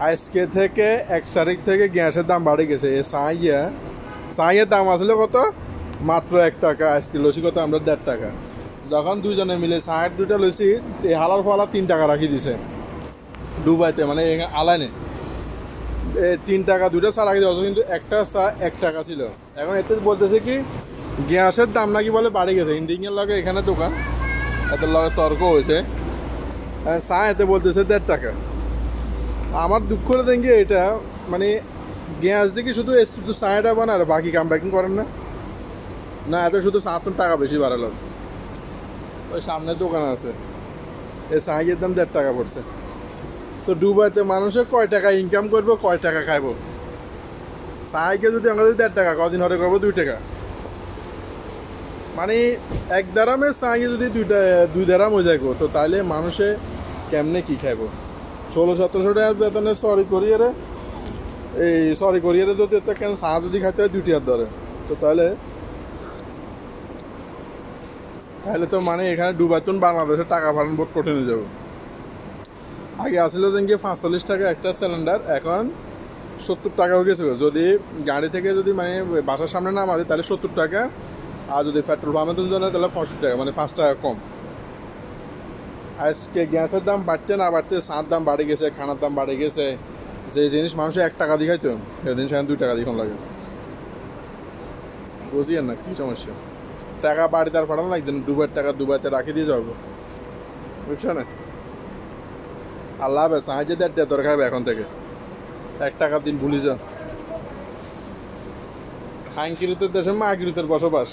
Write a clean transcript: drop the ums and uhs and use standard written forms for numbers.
আজকে থেকে 1 তারিখ থেকে গ্যাসের দাম বাড়ে গেছে। এ সাঁইয়ের দাম আসলে কত? মাত্র 1 টাকা। আজকে লইছি কত? আমরা 1.5 টাকা। যখন দুইজনে মিলে সাঁয়ের দুইটা লইছি, হালার ফালা 3 টাকা রাখি দিছে ডুবাইতে, মানে আলাইনে 3 টাকা দুইটা চা রাখি দেওয়া, কিন্তু একটা চা 1 টাকা ছিল। এখন এতে বলতেছে কি গ্যাসের দাম নাকি বলে বাড়ে গেছে। ইন্ডিংয়ের লগে এখানে দোকান, এদের লগে তর্ক হয়েছে, চা এতে বলতেছে 1.5 টাকা। আমার দুঃখ দেখি এটা, মানে গ্যাস দেখি শুধু শুধু চাটা বানায় আর বাকি কাম ব্যাকিং করেন না। না, এত শুধু চার টাকা বেশি বাড়ালো। ওই সামনে দোকান আছে, এই চায়ের দাম 1.5 টাকা পড়ছে। তো দুবাইতে মানুষে কয় টাকা ইনকাম করবো, কয় টাকা খাইবো? চাইকে যদি আমরা 1.5 টাকা, কদিন হরে করবো 2 টাকা। মানে 1 দারামের চাইকে যদি 2 দারাম হয়ে যায়, তো তাহলে মানুষে কেমনে কি খাইবো? 1600-1700 টাকার বেতনে সরি করিয়ারে যদি কেন চা যদি খাইতে হয় 2 টাকার ধরে, তো তাহলে তো মানে এখানে ডুবাইতুন বাংলাদেশের টাকা পাঠানো বহুত কঠিন হয়ে যাবে। আগে আসলে দেখি 45 টাকা একটা সিলিন্ডার, এখন 70 টাকা হয়ে গেছে। যদি গাড়ি থেকে যদি মানে বাসার সামনে নামা যায় তাহলে 70 টাকা, আর যদি পেট্রোল পাম্পের জন্য তাহলে 65 টাকা, মানে 5 টাকা কম। আজকে গ্যাসের দাম বাড়তে না বাড়তে চার দাম বাড়ে গেছে, খানার দাম বাড়ে গেছে। যে জিনিস মানুষের 1 টাকা দিয়ে খাইতো সেই জিনিস এখন 2 টাকা দিয়ে লাগে। বুঝিয়েন না কি সমস্যা? টাকা বাড়িতে আর পাঠানো লাগছে না, টাকা দুবাইতে রাখি দিয়ে যাবো, বুঝছো না? আল্লাহ হাফেজ। সাহায্য 1.5 টাকা দরকার হবে এখন থেকে। 1 টাকা দিন ভুলে যা। খাইকিরিতের দেশে মাগিরিতের বসবাস।